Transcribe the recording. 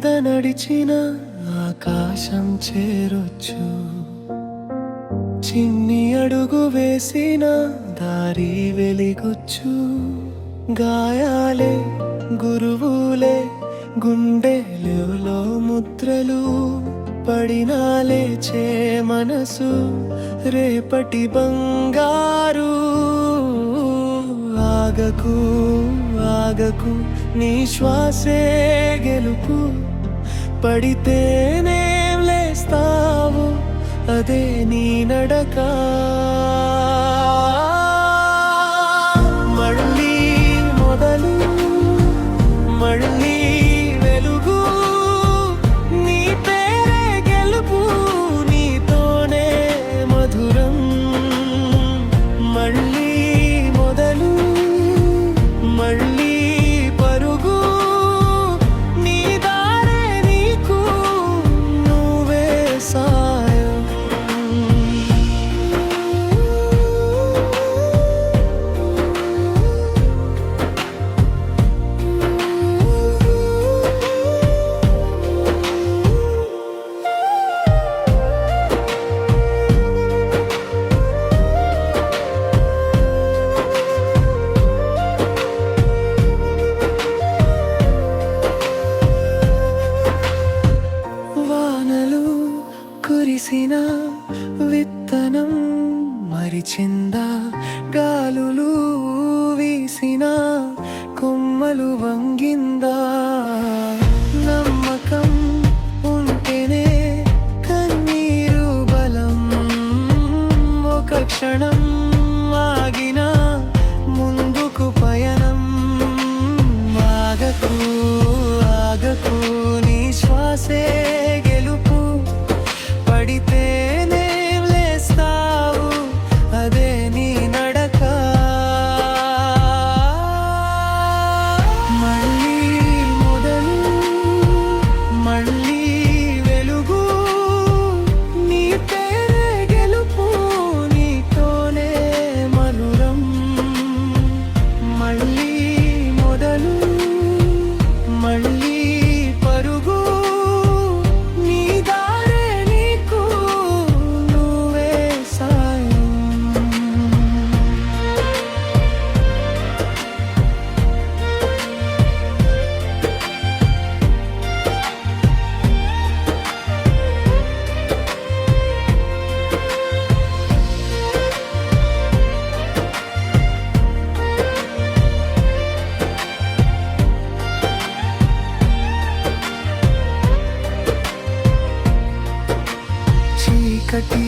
మీద నడిచిన ఆకాశం చేరొచ్చు, చిన్ని అడుగు వేసిన దారి వెలిగొచ్చు. గాయాలే గురువులే, గుండెలో ముద్రలు పడినా లేచే మనసు రేపటి బంగారు. ఆగకు ఆగకు నీ శ్వాసే గెలుపు, పడితేనేం లేస్తావు అదే నీ నడక. మళ్ళీ మొదలు, మళ్ళీ వెలుగు, నీ పేరే గెలుపు, నీతోనే మధురం. మళ్ళీ మొదలు, మళ్ళీ పరుగు, నీ దారే నీకు నువ్వే సాయం. కురిసిన విత్తనం మరిచిందా, గాలులు వీసిన కొమ్మలు వంగిందా. నమ్మకం ఉంటేనే కన్నీరు బలం, ఒక క్షణం ఆగిన ముందుకు పయనం. ఆగకు ఆగకు నీ శ్వాసే గెలుపు, పడితేనేం లేస్తావు అదే నీ నడక. మళ్ళీ మొదలు, మళ్ళీ వెలుగు, నీ పేరే గెలుపు, నీతోనే మధురం. మళ్ళీ మొదలు, మళ్ళీ పరుగు, నీ దారే నీకు నువ్వే సాయం. చీకటి